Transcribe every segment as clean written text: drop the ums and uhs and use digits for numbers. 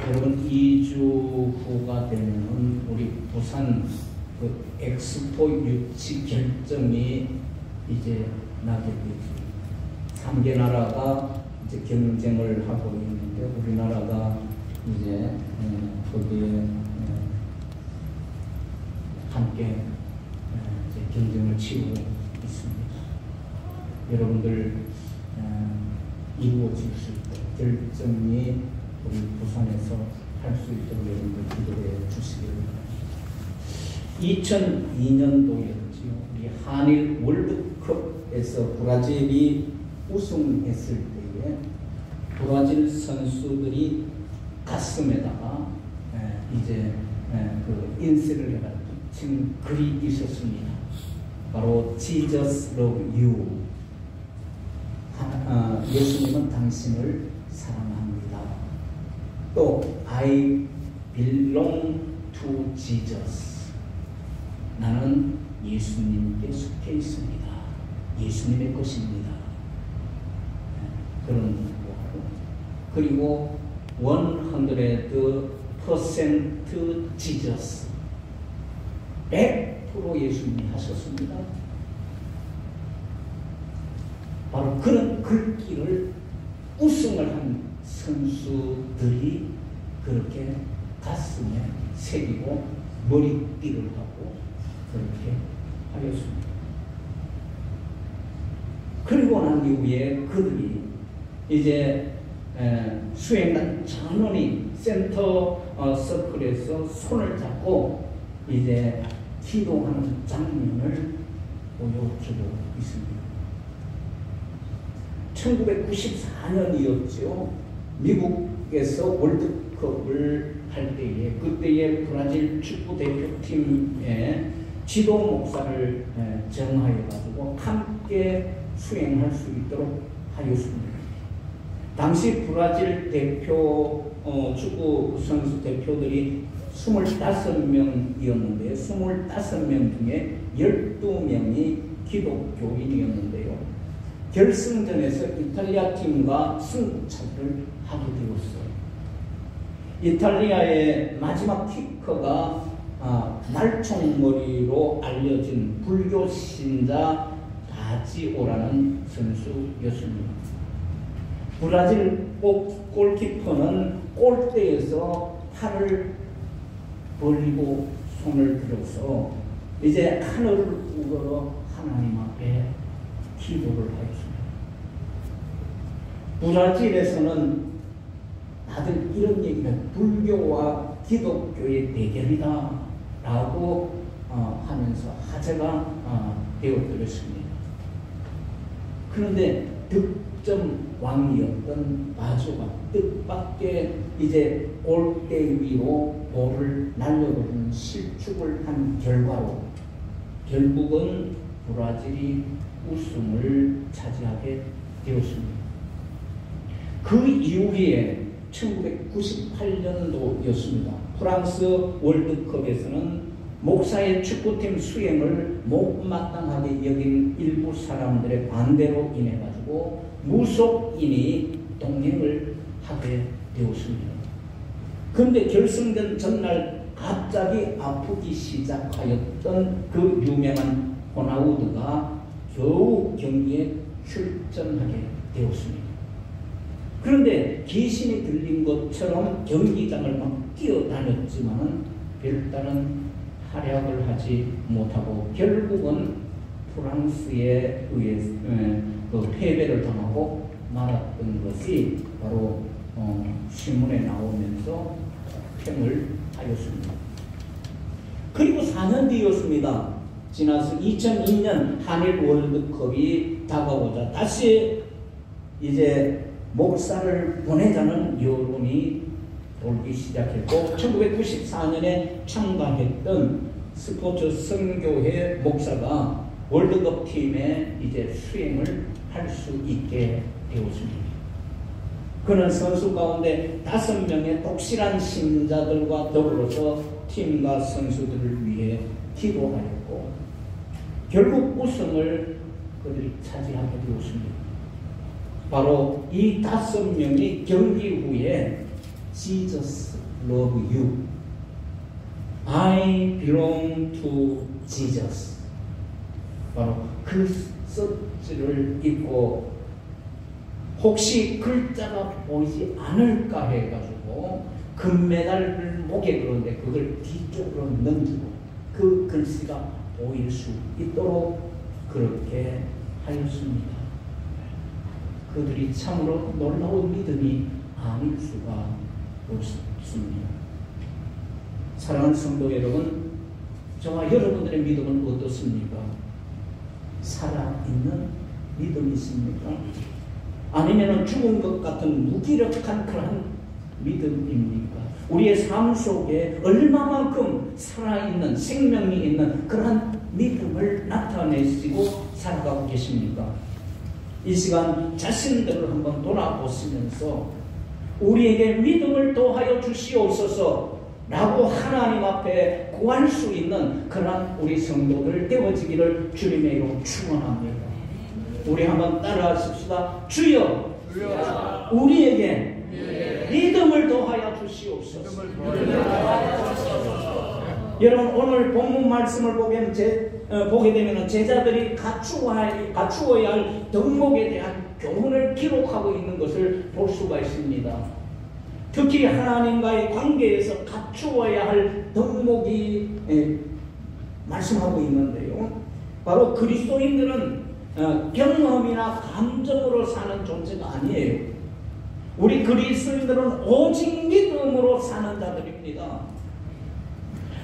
여러분 2주 후가 되면은 우리 부산 그 엑스포 유치 결정이 이제 나게 되죠. 3개 나라가 이제 경쟁을 하고 있는데 우리나라가 이제 거기에 함께 이제 경쟁을 치르고 있습니다. 여러분들 이루어질 수 있도록 결정이 우리 부산에서 할 수 있도록 여러분들 기도해 주시기 바랍니다. 2002년도였지요. 우리 한일 월드컵에서 브라질이 우승했을 때에 브라질 선수들이 가슴에다가 이제 그 인쇄를 해가 붙인 글이 있었습니다. 바로 Jesus love you. 예수님은 당신을 사랑합니다. 또 I belong to Jesus. 나는 예수님께 속해 있습니다. 예수님의 것입니다. 그런 거고, 그리고 100% Jesus. 100% 예수님이 하셨습니다. 바로 그런 글귀를 우승을 한 선수들이 그렇게 가슴에 새기고 머리띠를 하고 그렇게 하였습니다. 그리고 난 이후에 그들이 이제 수행단 전원이 센터 서클에서 손을 잡고 이제 기도하는 장면을 보여주고 있습니다. 1994년이었죠. 미국에서 월드컵을 할 때에 그때의 브라질 축구 대표팀의 지도 목사를 정하여 가지고 함께 수행할 수 있도록 하였습니다. 당시 브라질 대표 축구 선수 대표들이 25명이었는데 25명 중에 12명이 기독교인이었는데요. 결승전에서 이탈리아 팀과 승부차기를 하게 되었어요. 이탈리아의 마지막 키커가 말총머리로 알려진 불교 신자 바지오라는 선수였습니다. 브라질 골키퍼는 골대에서 팔을 벌리고 손을 들어서 이제 하늘을 우러러 하나님 앞에 기도를 하였습니다. 브라질에서는 다들 이런 얘기를 불교와 기독교의 대결이다 라고 하면서 화제가 되어버렸습니다. 그런데 득점 왕이었던 바조가 뜻밖의 이제 골대 위로 볼을 날려버리는 실축을 한 결과로 결국은 브라질이 우승을 차지하게 되었습니다. 그 이후에 1998년도였습니다. 프랑스 월드컵에서는 목사의 축구팀 수행을 못마땅하게 여긴 일부 사람들의 반대로 인해 가지고 무속인이 동행을 하게 되었습니다. 그런데 결승전 전날 갑자기 아프기 시작하였던 그 유명한 호나우드가 겨우 경기에 출전하게 되었습니다. 그런데 귀신이 들린 것처럼 경기장을 막 뛰어다녔지만 별다른 활약을 하지 못하고 결국은 프랑스에 의해 그 패배를 당하고 말았던 것이 바로 신문에 나오면서 평을 하였습니다. 그리고 4년 뒤였습니다. 지나서 2002년 한일 월드컵이 다가오자 다시 이제 목사를 보내자는 여론이 돌기 시작했고 1994년에 참가했던 스포츠 선교회 목사가 월드컵 팀에 이제 수행을 할 수 있게 되었습니다. 그는 선수 가운데 5명의 독실한 신자들과 더불어서 팀과 선수들을 위해 기도하였고 결국 우승을 그들이 차지하게 되었습니다. 바로 이 5명이 경기 후에 Jesus love you. I belong to Jesus. 바로 그 서치를 읽고 혹시 글자가 보이지 않을까 해가지고 금메달을 목에 그러는데 그걸 뒤쪽으로 넘기고 그 글씨가 보일 수 있도록 그렇게 하였습니다. 그들이 참으로 놀라운 믿음이 아닐 수가 없습니다. 사랑하는 성도 여러분, 저와 여러분들의 믿음은 어떻습니까? 살아있는 믿음이십니까? 아니면 죽은 것 같은 무기력한 그런 믿음입니까? 우리의 삶 속에 얼마만큼 살아있는 생명이 있는 그러한 믿음을 나타내시고 살아가고 계십니까? 이 시간 자신들을 한번 돌아보시면서 우리에게 믿음을 더하여 주시옵소서 라고 하나님 앞에 구할 수 있는 그러한 우리 성도들 되어지기를 주님의 이름으로 축원합니다. 우리 한번 따라하십시다. 주여, 우리에게 믿음을 더하여 주시옵소서. 여러분, 오늘 본문 말씀을 보게 되면 제자들이 갖추어야 할 덕목에 대한 교훈을 기록하고 있는 것을 볼 수가 있습니다. 특히 하나님과의 관계에서 갖추어야 할 덕목이 말씀하고 있는데요. 바로 그리스도인들은 경험이나 감정으로 사는 존재가 아니에요. 우리 그리스도인들은 오직 믿음으로 사는 자들입니다.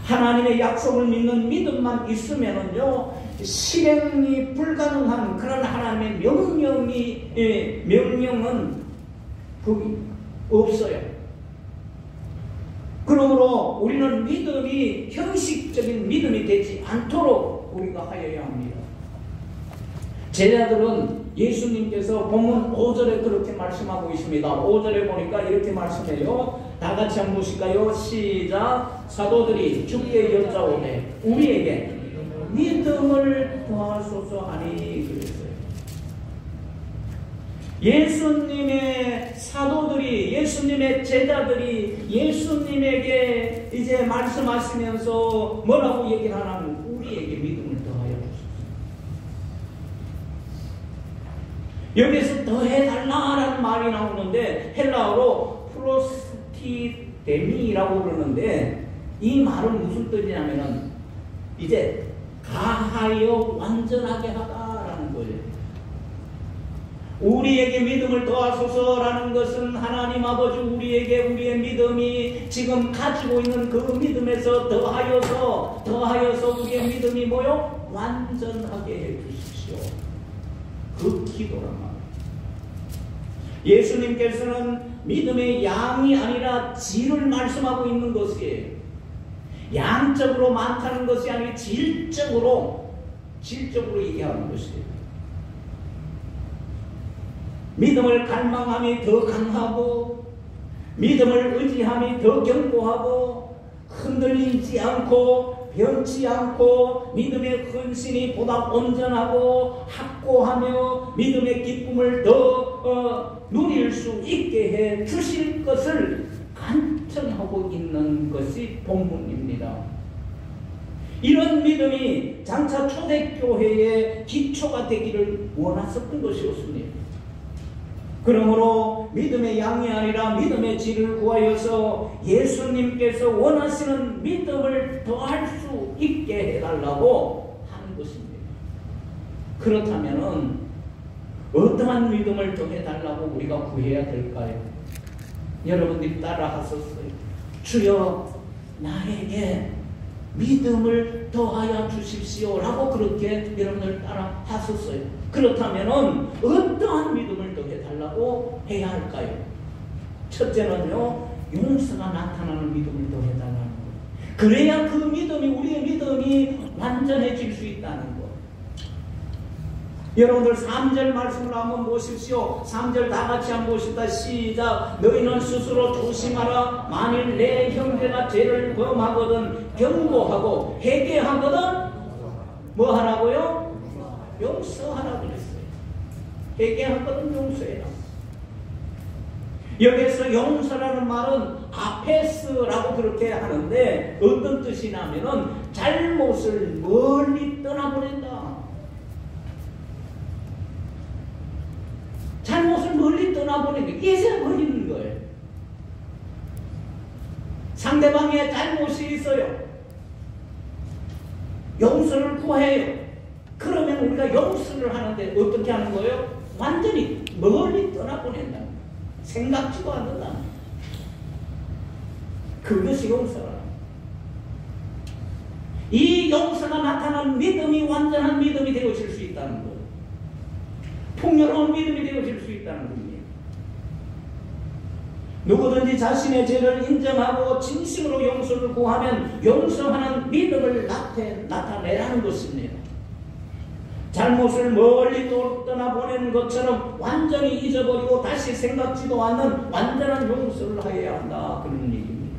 하나님의 약속을 믿는 믿음만 있으면은요, 실행이 불가능한 그런 하나님의 명령은 거기 없어요. 그러므로 우리는 믿음이 형식적인 믿음이 되지 않도록 우리가 하여야 합니다. 제자들은 예수님께서 본문 5절에 그렇게 말씀하고 있습니다. 5절에 보니까 이렇게 말씀해요. 다 같이 한번 보실까요? 시작. 사도들이 주께 여짜오되 우리에게 믿음을 더하소서 하니 그랬어요. 예수님의 사도들이, 예수님의 제자들이 예수님에게 이제 말씀하시면서 뭐라고 얘기를 하냐면 우리에게 믿음을 더하여 주소서. 여기서 더해달라라는 말이 나오는데 헬라어로 프로스티데미라고 그러는데 이 말은 무슨 뜻이냐면은 이제 가하여 완전하게 하다라는 거예요. 우리에게 믿음을 더하소서라는 것은 하나님 아버지 우리에게 우리의 믿음이 지금 가지고 있는 그 믿음에서 더하여서 우리의 믿음이 뭐요? 완전하게 해주십시오. 그 기도란 말이에요. 예수님께서는 믿음의 양이 아니라 질을 말씀하고 있는 것이에요. 양적으로 많다는 것이 아니라 질적으로 얘기하는 것이에요. 믿음을 갈망함이 더 강하고 믿음을 의지함이 더 견고하고 흔들리지 않고 변치 않고 믿음의 헌신이 보다 온전하고 확고하며 믿음의 기쁨을 더 누릴 수 있게 해 주실 것을 간청하고 있는 것이 본문입니다. 이런 믿음이 장차 초대교회의 기초가 되기를 원하셨던 것이었습니다. 그러므로 믿음의 양이 아니라 믿음의 질을 구하여서 예수님께서 원하시는 믿음을 더할 수 있게 해달라고 하는 것입니다. 그렇다면 어떠한 믿음을 더해달라고 우리가 구해야 될까요? 여러분들이 따라 하셨어요. 주여 나에게 믿음을 더하여 주십시오 라고 그렇게 여러분들 따라 하셨어요. 그렇다면 어떠한 믿음을 더해달라고 해야 할까요? 첫째는요, 용서가 나타나는 믿음을 더해달라는 거예요. 그래야 그 믿음이, 우리의 믿음이 완전해질 수 있다는 거예요. 여러분들 3절 말씀을 한번 보십시오. 3절 다 같이 한번 보십시다. 시작. 너희는 스스로 조심하라. 만일 내 형제가 죄를 범하거든 경고하고 회개하거든 뭐 하라고요? 용서하라 그랬어요. 회개하거든 용서해라. 여기서 용서라는 말은 아페스라고 그렇게 하는데 어떤 뜻이냐면은 잘못을 멀리 떠나보낸다. 잘못을 멀리 떠나보내는 게 예세 버리는 거예요. 상대방의 잘못이 있어요. 용서를 구해요. 그러면 우리가 용서를 하는데 어떻게 하는 거예요? 완전히 멀리 떠나보낸다. 생각지도 않는다. 그것이 용서라. 이 용서가 나타난 믿음이 완전한 믿음이 되어질 수 있다는 거예요. 풍요로운 믿음이 되어질 수 있다는 겁니다. 누구든지 자신의 죄를 인정하고 진심으로 용서를 구하면 용서하는 믿음을 나타내라는 것입니다. 잘못을 멀리 떠나보내는 것처럼 완전히 잊어버리고 다시 생각지도 않는 완전한 용서를 하여야 한다. 그런 얘기입니다.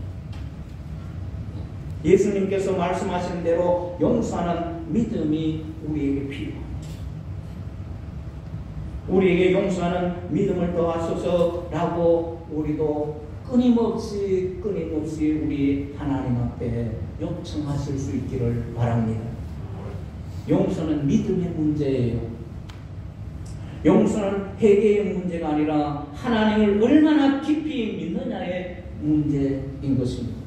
예수님께서 말씀하신 대로 용서하는 믿음이 우리에게 필요합니다. 우리에게 용서하는 믿음을 더하소서라고 우리도 끊임없이 우리 하나님 앞에 요청하실 수 있기를 바랍니다. 용서는 믿음의 문제예요. 용서는 회개의 문제가 아니라 하나님을 얼마나 깊이 믿느냐의 문제인 것입니다.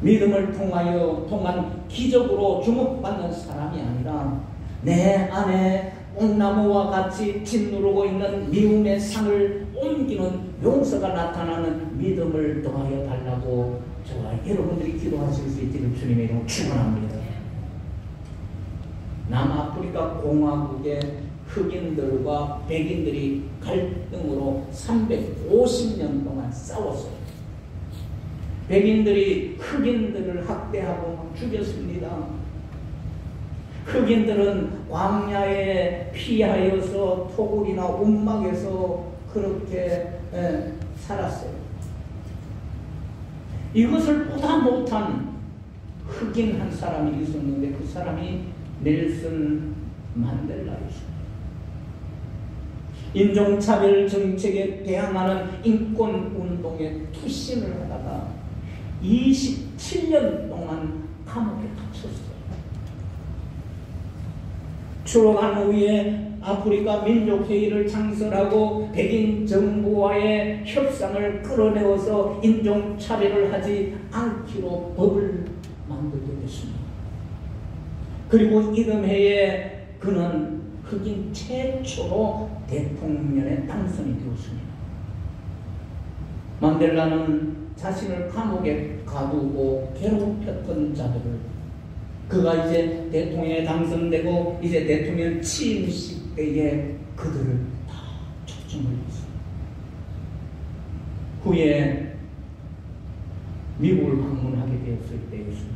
믿음을 통한 기적으로 주목받는 사람이 아니라 내 안에 뽕나무와 같이 짓누르고 있는 미움의 상을 옮기는 용서가 나타나는 믿음을 더하여 달라고 저와 여러분들이 기도하실 수 있기를 주님의 이름으로 축원합니다. 남아프리카 공화국의 흑인들과 백인들이 갈등으로 350년 동안 싸웠어요. 백인들이 흑인들을 학대하고 죽였습니다. 흑인들은 광야에 피하여서 토굴이나 움막에서 그렇게 살았어요. 이것을 보다 못한 흑인 한 사람이 있었는데 그 사람이 넬슨 만델라였습니다. 인종차별 정책에 대항하는 인권운동에 투신을 하다가 27년 동안 감옥에 갇혔어요. 추록한 후에 아프리카 민족회의를 창설하고 백인 정부와의 협상을 끌어내어서 인종차별을 하지 않기로 법을 만들게 됐습니다. 그리고 이듬 해에 그는 흑인 최초로 대통령에 당선이 되었습니다. 만델라는 자신을 감옥에 가두고 괴롭혔던 자들을 그가 이제 대통령에 당선되고 이제 대통령 취임식 때에 그들을 다 초청을 했습니다. 후에 미국을 방문하게 되었을 때였습니다.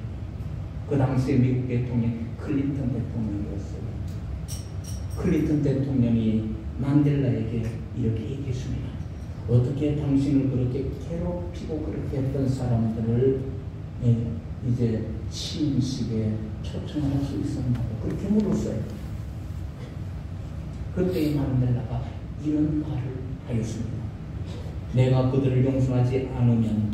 그 당시에 미국 대통령 클린턴 대통령이었어요. 클린턴 대통령이 만델라에게 이렇게 얘기했습니다. 어떻게 당신을 그렇게 괴롭히고 그렇게 했던 사람들을 이제 취임식에 초청할 수 있었냐고 그렇게 물었어요. 그때 만델라가 이런 말을 하였습니다. 내가 그들을 용서하지 않으면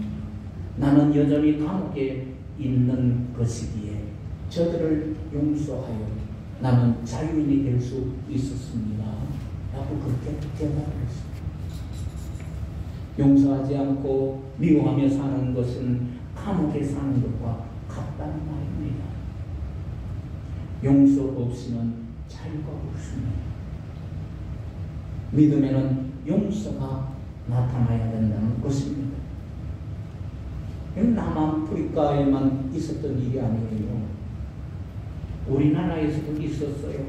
나는 여전히 감옥에 있는 것이기에 저들을 용서하여 나는 자유인이 될 수 있었습니다. 라고 그렇게 대답을 했습니다. 용서하지 않고 미워하며 사는 것은 감옥에 사는 것과 같다는 말입니다. 용서 없이는 자유가 없습니다. 믿음에는 용서가 나타나야 된다는 것입니다. 남아프리카에만 있었던 일이 아니에요. 우리나라에서도 있었어요.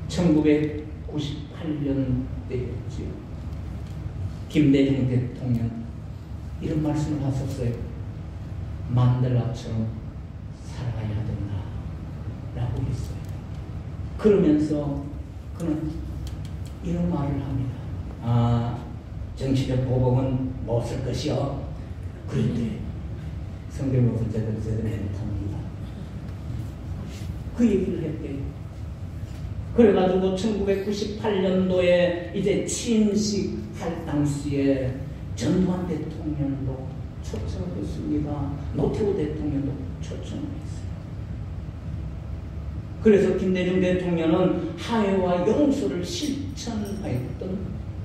1998년대였지요. 김대중 대통령 이런 말씀을 하셨어요. 만델라처럼 살아야 된다 라고 했어요. 그러면서 그는 이런 말을 합니다. 정치적 보복은 못 쓸 것이요. 그런데 성경에서 제대로 못합니다. 그 얘기를 했대요. 그래가지고 1998년도에 이제 친식할 당시에 전두환 대통령도 초청했습니다. 노태우 대통령도 초청했어요. 그래서 김대중 대통령은 하해와 용서를 실천하였던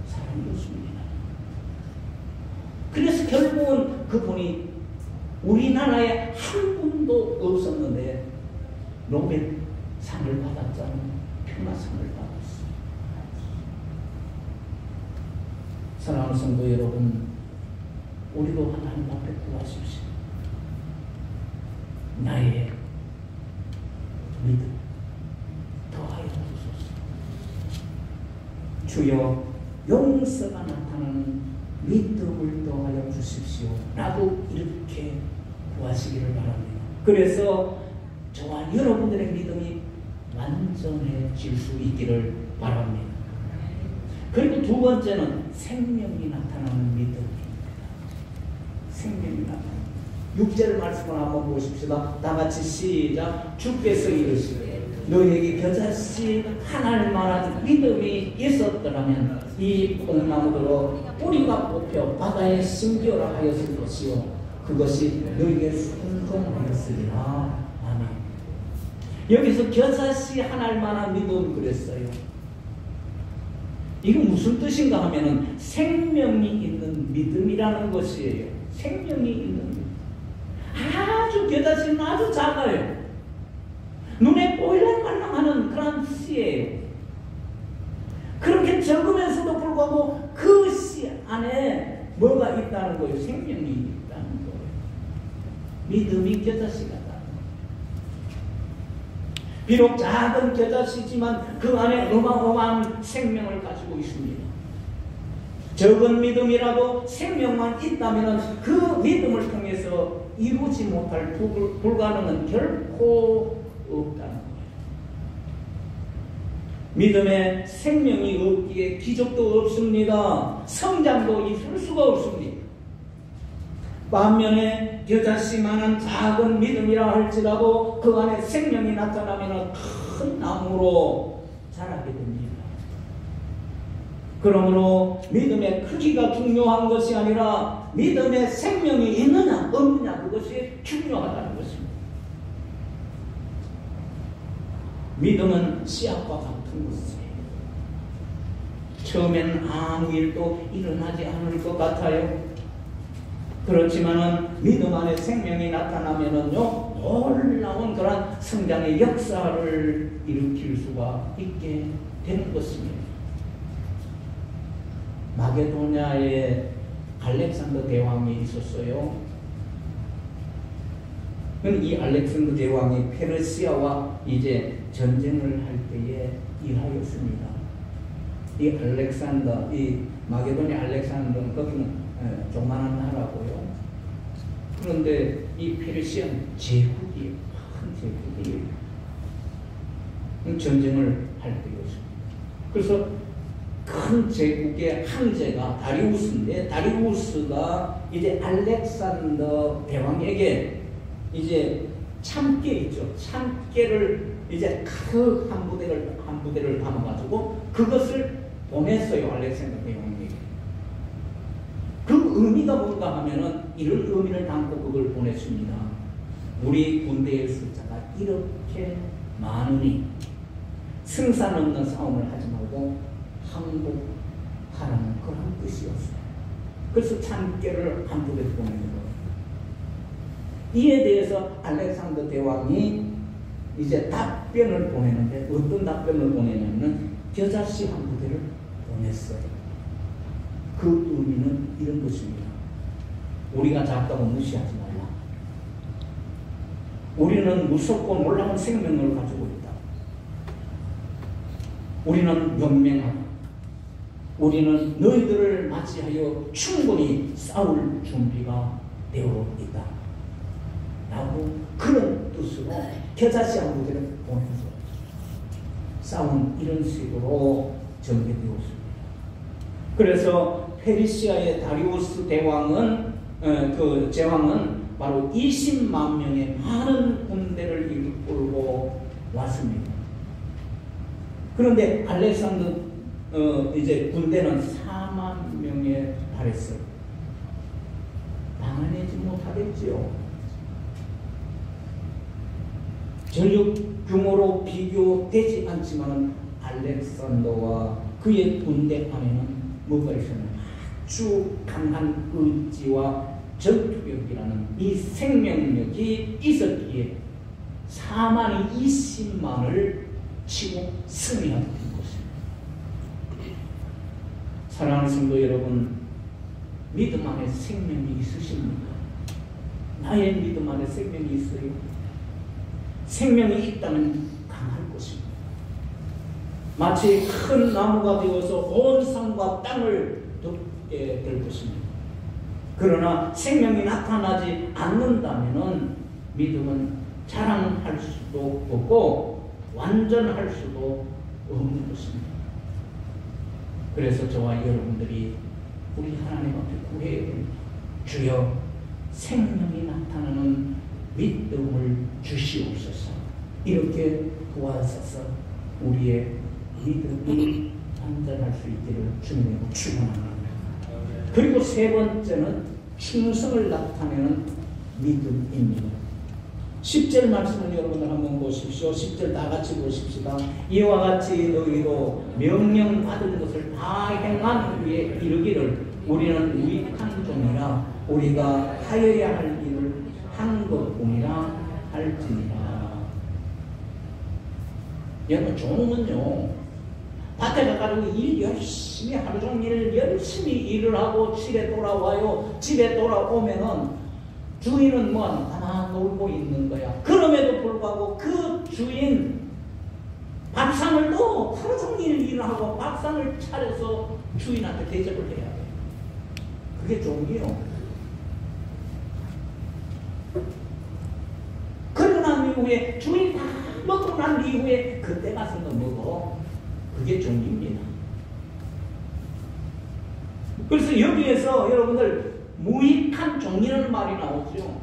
사람이었습니다. 그래서 결국은 그분이 우리나라에 한 분도 없었는데 노벨상을 받았잖아요. 평화상을 받았어요. 사랑하는 성도 여러분, 우리도 하나님 앞에 구하십시오. 나의 믿음 더하여 주소서. 주여 용서가 나타나는 믿음을 더하여 주십시오. 라고 이렇게 구하시기를 바랍니다. 그래서 저와 여러분들의 믿음이 완전해질 수 있기를 바랍니다. 그리고 두 번째는 생명이 나타나는 믿음입니다. 생명이 나타나는 6절 말씀을 한번 보십시다. 다 같이 시작. 주께서 이르시되 너에게 겨자씨 하나를 말한 믿음이 있었더라면 이 뽕나무로 뿌리가 뽑혀 바다에 심기어라 하였을 것이요 그것이 너에게 순종하였으리라. 아멘. 여기서 겨자씨 하나를 말한 믿음 그랬어요. 이거 무슨 뜻인가 하면은 생명이 있는 믿음이라는 것이에요. 생명이 있는 믿음. 아주 겨자씨는 아주 작아요. 눈에 보일랑말랑하는 그런 씨예요. 그렇게 적으면서도 불구하고 그 씨 안에 뭐가 있다는 거예요? 생명이 있다는 거예요. 믿음이 겨자씨 같다. 비록 작은 겨자씨지만 그 안에 어마어마한 생명을 가지고 있습니다. 적은 믿음이라도 생명만 있다면 그 믿음을 통해서 이루지 못할 불가능은 결코 없다는 거예요. 믿음에 생명이 없기에 기적도 없습니다. 성장도 있을 수가 없습니다. 반면에 겨자씨만한 작은 믿음이라 할지라도 그 안에 생명이 나타나면 큰 나무로 자라게 됩니다. 그러므로 믿음의 크기가 중요한 것이 아니라 믿음의 생명이 있느냐 없느냐 그것이 중요하다는 것입니다. 믿음은 씨앗과 같은 것이에요. 처음엔 아무 일도 일어나지 않을 것 같아요. 그렇지만은 믿음 안에 생명이 나타나면은요 놀라운 그런 성장의 역사를 일으킬 수가 있게 되는 것입니다. 마게도냐에 알렉산더 대왕이 있었어요. 이 알렉산더 대왕이 페르시아와 이제 전쟁을 할 때에 일하였습니다. 이 알렉산더, 이 마게도냐 알렉산더는 거기는 조그만한 나라고요. 그런데 이 페르시아는 제국이에요. 큰 제국이에요. 전쟁을 할 때였습니다. 그래서 큰 제국의 황제가 다리우스인데 다리우스가 이제 알렉산더 대왕에게 이제 참깨 있죠. 참깨를 이제 가득 한 부대를 담아가지고 그것을 보냈어요. 알렉산더 대왕에게. 그 의미가 뭔가 하면은 이런 의미를 담고 그걸 보냈습니다. 우리 군대의 숫자가 이렇게 많으니 승산 없는 싸움을 하지 말고 항복하라는 그런 뜻이었어요. 그래서 참깨를 한 부대 보내는 거예요. 이에 대해서 알렉산더 대왕이 이제 답변을 보내는데 어떤 답변을 보내냐면 겨자씨 한 부대를 보냈어요. 그 의미는 이런 것입니다. 우리가 작다고 무시하지 말라. 우리는 무섭고 놀라운 생명을 가지고 있다. 우리는 용맹하다. 우리는 너희들을 맞이하여 충분히 싸울 준비가 되어 있다. 라고 그런 뜻으로 겨자씨 한 부대를 보내서 싸운 이런 식으로 전개되었습니다. 그래서 페르시아의 다리우스 대왕은 그 제왕은 바로 20만 명의 많은 군대를 이끌고 왔습니다. 그런데 알렉산더 이제 군대는 4만 명에 달했어요. 방어내지 못하겠지요. 전력 규모로 비교되지 않지만 알렉산더와 그의 군대 안에는 뭐가 있었나? 아주 강한 의지와 전투력이라는 이 생명력이 있었기에 4만이 20만을 치고 승리하게 된 것입니다. 사랑하는 성도 여러분, 믿음 안에 생명이 있으십니까? 나의 믿음 안에 생명이 있어요. 생명이 있다면 강할 것입니다. 마치 큰 나무가 되어서 온 산과 땅을 덮게 될 것입니다. 그러나 생명이 나타나지 않는다면 믿음은 자랑할 수도 없고 완전할 수도 없는 것입니다. 그래서 저와 여러분들이 우리 하나님 앞에 구해야 됩니다. 주여, 생명이 나타나는 믿음을 주시옵소서. 이렇게 도와주셔서 우리의 믿음이 완전할 수 있기를 주님으로 축원합니다. 그리고 세 번째는 충성을 나타내는 믿음입니다. 10절 말씀을 여러분들 한번 보십시오. 10절 다 같이 보십시다. 이와 같이 너희도 명령받은 것을 다 행한 후에 이르기를 우리는 유익한 종이라 우리가 하여야 할 일을 한 것뿐이라 할지니라. 여러분, 종은요, 밭에 가가지고 일 열심히 하루 종일 열심히 일을 하고 집에 돌아와요. 집에 돌아오면은 주인은 뭐 가만 놀고 있는 거야. 그럼에도 불구하고 그 주인 밥상을 또 하루 종일 일을 하고 밥상을 차려서 주인한테 대접을 해야 돼. 그게 종이요. 그러고 난 이후에 주인 다 먹고 난 이후에 그때 가서 너 먹어. 그게 종입니다. 그래서 여기에서 여러분들 무익한 종이라는 말이 나오죠.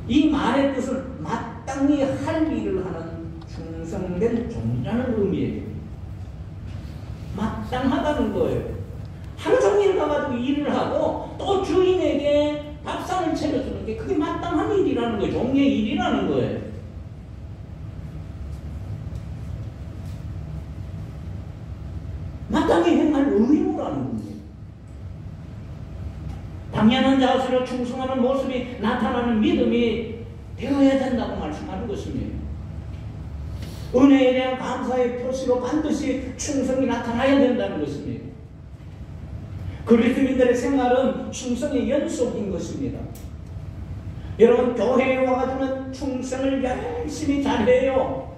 이 말의 뜻은 마땅히 할 일을 하는 충성된 종이라는 의미예요. 마땅하다는 거예요. 하루 종일 가가지고 일을 하고 또 주인에게 밥상을 차려주는 게 그게 마땅한 일이라는 거예요. 종의 일이라는 거예요. 마땅히 행할 의무라는 겁니다. 당연한 자세로 충성하는 모습이 나타나는 믿음이 되어야 된다고 말씀하는 것입니다. 은혜에 대한 감사의 표시로 반드시 충성이 나타나야 된다는 것입니다. 그리스도인들의 생활은 충성의 연속인 것입니다. 여러분, 교회에 와가지고는 충성을 열심히 잘해요.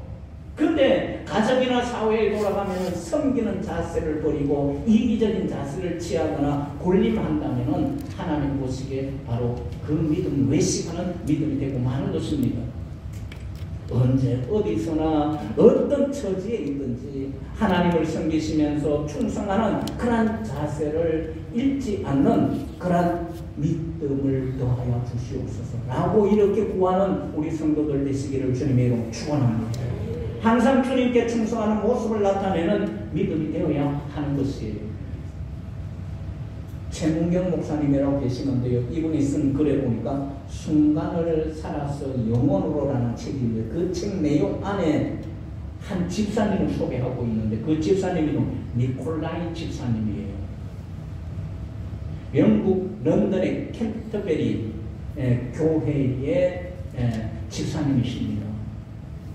그런데 가정이나 사회에 돌아가면 섬기는 자세를 버리고 이기적인 자세를 취하거나 군림한다면 하나님 보시기에 바로 그 믿음 외식하는 믿음이 되고 마는 것입니다. 언제 어디서나 어떤 처지에 있든지 하나님을 섬기시면서 충성하는 그러한 자세를 잃지 않는 그러한 믿음을 더하여 주시옵소서라고 이렇게 구하는 우리 성도들 되시기를 주님의 이름으로 축원합니다. 항상 주님께 충성하는 모습을 나타내는 믿음이 되어야 하는 것이에요. 최문경 목사님이라고 계시는데요. 이분이 쓴 글에 보니까 순간을 살아서 영원으로라는 책인데 그 책 내용 안에 한 집사님을 소개하고 있는데 그 집사님이 니콜라이 집사님이에요. 영국 런던의 캔터베리 교회의 집사님이십니다.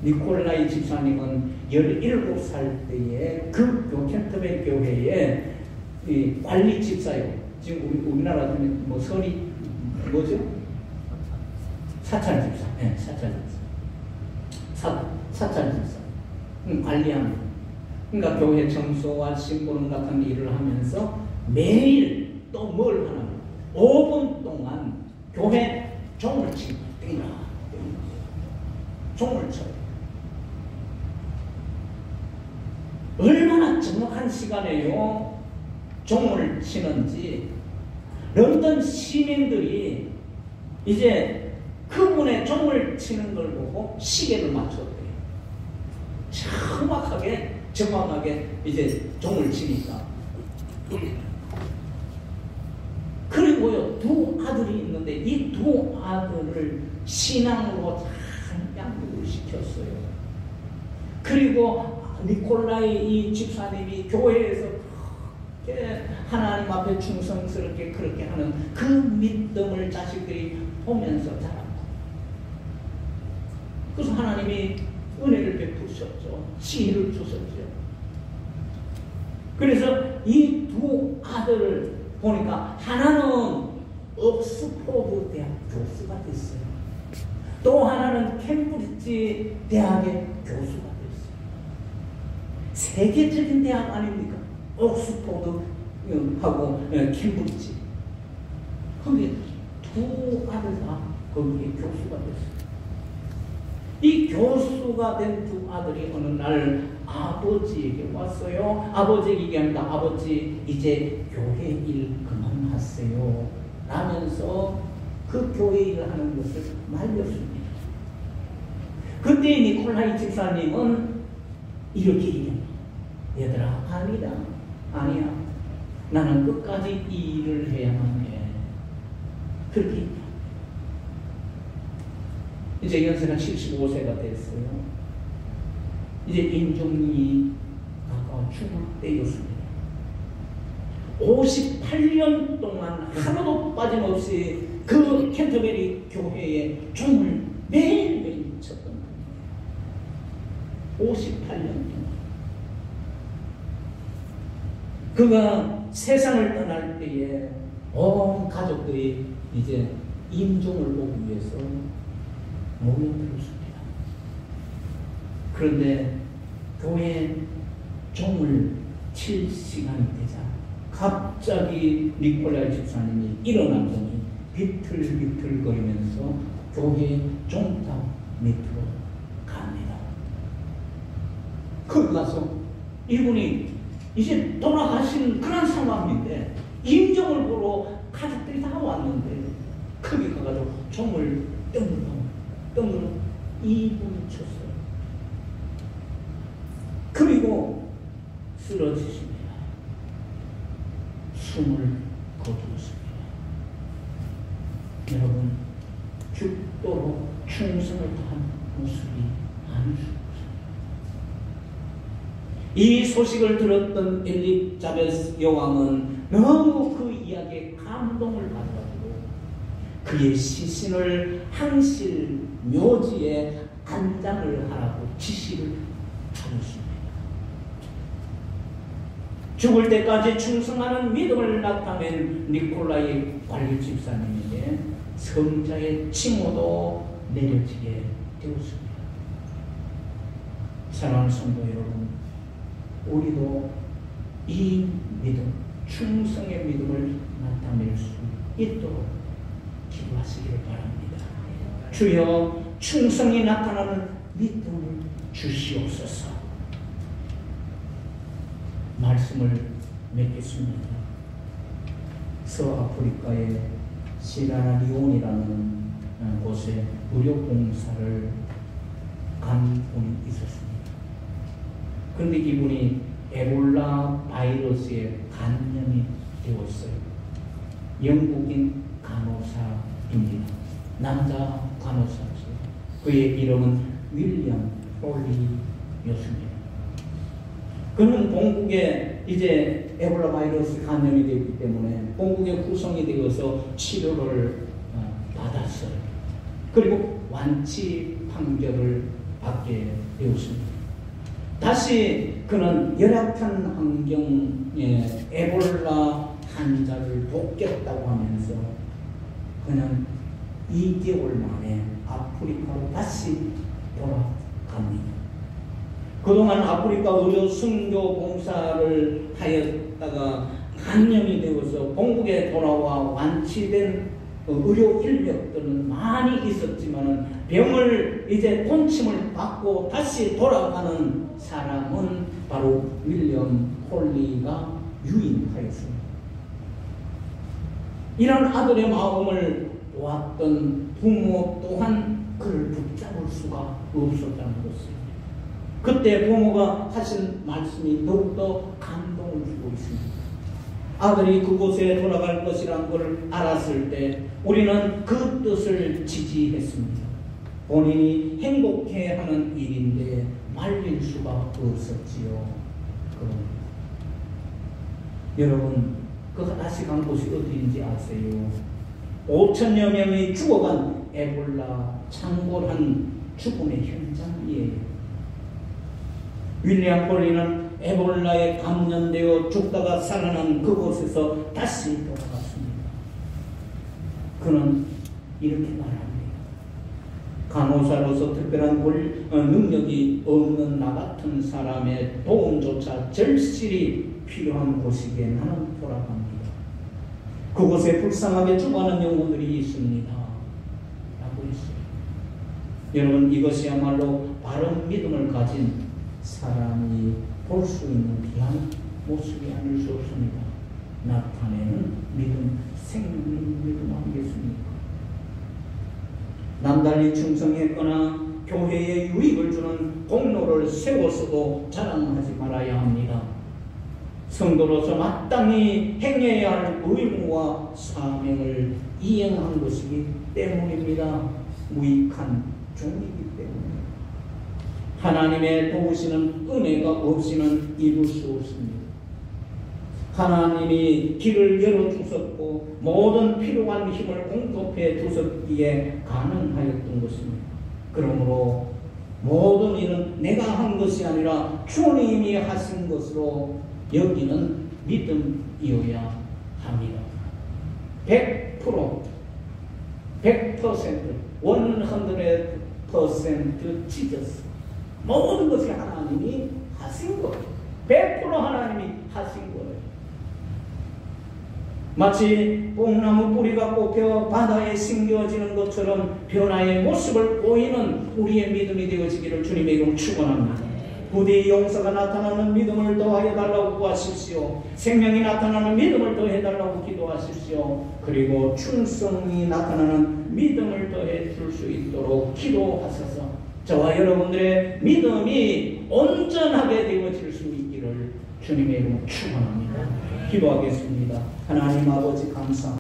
니콜라이 집사님은 17살 때에 그 캔터베리 교회의 관리 집사요. 지금 우리나라 중에 뭐 설이 뭐죠? 사찰 집사. 네, 사찰 집사. 사찰 집사. 관리하는. 그러니까 교회 청소와 심부름 같은 일을 하면서 매일 또 뭘 하나? 5분 동안 교회 종을 치고 띵가. 종을 쳐요. 얼마나 정확한 시간에요 종을 치는지 런던 시민들이 이제 그분의 종을 치는 걸 보고 시계를 맞췄대요. 정확하게 이제 종을 치니까. 그리고요, 두 아들이 있는데 이 두 아들을 신앙으로 잘 양육을 시켰어요. 그리고 니콜라이 이 집사님이 교회에서 그렇게 하나님 앞에 충성스럽게 그렇게 하는 그 믿음을 자식들이 보면서 자랍니다. 그래서 하나님이 은혜를 베푸셨죠. 지혜를 주셨죠. 그래서 이 두 아들을 보니까 하나는 옥스포드 대학 교수가 됐어요. 또 하나는 캠브리지 대학의 교수가 됐어요. 세계적인 대학 아닙니까? 옥스포드하고 캠브리지. 거기에 두 아들 다 거기에 교수가 됐어요. 이 교수가 된 두 아들이 어느 날 아버지에게 왔어요. 아버지에게 얘기합니다. 아버지, 이제 교회 일 그만하세요 라면서 그 교회 일을 하는 것을 말렸습니다. 그때 니콜라이 집사님은 이렇게 얘기합니다. 얘들아, 아니야. 나는 끝까지 이 일을 해야만 해. 그렇게 얘기합니다. 이제 연세가 75세가 됐어요. 이제 임종이 가까워 죽을 때였습니다. 58년 동안 하루도 빠짐없이 그 캔터베리 교회에 종을 매일매일 쳤던 거예요. 58년 동안. 그가 세상을 떠날 때에 온 가족들이 이제 임종을 보기 위해서 모여들었습니다. 그런데 교회 종을 칠 시간이 되자 갑자기 니콜라이 집사님이 일어나더니 비틀비틀거리면서 교회 종탑 밑으로 갑니다. 거기 가서 이분이 이제 돌아가신 그런 상황인데 임종을 보러 가족들이 다 왔는데 거기 가가지고 종을 덩그러 2분을 쳤어요. 그리고 쓰러지십니다. 숨을 거두었습니다. 여러분, 죽도록 충성을 다한 모습이 아닐 수 없습니다. 이 소식을 들었던 엘리자베스 여왕은 너무 그 이야기에 감동을 받아가지고 그의 시신을 항실 묘지에 안장을 하라고 지시를 하였습니다. 죽을 때까지 충성하는 믿음을 나타낸 니콜라이 관리 집사님에게 성자의 칭호도 내려지게 되었습니다. 사랑하는 성도 여러분, 우리도 이 믿음, 충성의 믿음을 나타낼 수 있도록 기도하시기를 바랍니다. 주여, 충성이 나타나는 믿음을 주시옵소서. 말씀을 맺겠습니다. 서아프리카의 시라리온이라는 곳에 의료봉사를 간 분이 있었습니다. 그런데 이분이 에볼라 바이러스에 감염이 되었어요. 영국인 간호사입니다. 남자 간호사죠. 그의 이름은 윌리엄 폴리였습니다. 그는 본국에 이제 에볼라 바이러스 감염이 되기 때문에 본국에 구성이 되어서 치료를 받았어요. 그리고 완치 판결을 받게 되었습니다. 다시 그는 열악한 환경에 에볼라 환자를 돕겠다고 하면서 그냥 2개월 만에 아프리카로 다시 돌아갑니다. 그동안 아프리카 의료 선교 봉사를 하였다가 감염이 되어서 본국에 돌아와 완치된 의료 인력들은 많이 있었지만 병을 이제 본침을 받고 다시 돌아가는 사람은 바로 윌리엄 폴리가 유일하였습니다. 이런 아들의 마음을 보았던 부모 또한 그를 붙잡을 수가 없었다는 것입니다. 그때 부모가 하신 말씀이 더욱더 감동을 주고 있습니다. 아들이 그곳에 돌아갈 것이라는 것을 알았을 때 우리는 그 뜻을 지지했습니다. 본인이 행복해하는 일인데 말릴 수가 없었지요. 여러분, 그가 다시 간 곳이 어디인지 아세요? 5천여 명이 죽어간 에볼라 창궐한 죽음의 현장이에요. 윌리엄 폴리는 에볼라에 감염되어 죽다가 살아난 그곳에서 다시 돌아갔습니다. 그는 이렇게 말합니다. 간호사로서 특별한 능력이 없는 나 같은 사람의 도움조차 절실히 필요한 곳이기에 나는 돌아갑니다. 그곳에 불쌍하게 죽어가는 영혼들이 있습니다. 라고 했어요. 여러분, 이것이야말로 바른 믿음을 가진 사람이 볼 수 있는 귀한 모습이 아닐 수 없습니다. 나타내는 믿음, 생명의 믿음 아니겠습니까? 남달리 충성했거나 교회에 유익을 주는 공로를 세워서도 자랑하지 말아야 합니다. 성도로서 마땅히 행해야 할 의무와 사명을 이행한 것이기 때문입니다. 무익한 종이기 때문에 하나님의 도우시는 은혜가 없이는 이룰 수 없습니다. 하나님이 길을 열어주셨고 모든 필요한 힘을 공급해 주셨기에 가능하였던 것입니다. 그러므로 모든 일은 내가 한 것이 아니라 주님이 하신 것으로 여기는 믿음이어야 합니다. 100%, 100% 지졌어. 모든 것이 하나님이 하신 거예요. 100% 하나님이 하신 거예요. 마치 뽕나무 뿌리가 뽑혀 바다에 심겨지는 것처럼 변화의 모습을 보이는 우리의 믿음이 되어지기를 주님의 이름으로 축원합니다. 부디 용서가 나타나는 믿음을 더하여 달라고 구하십시오. 생명이 나타나는 믿음을 더해 달라고 기도하십시오. 그리고 충성이 나타나는 믿음을 더해 줄 수 있도록 기도하셔서 저와 여러분들의 믿음이 온전하게 되어질 수 있기를 주님의 이름으로 축원합니다. 기도하겠습니다. 하나님 아버지 감사합니다.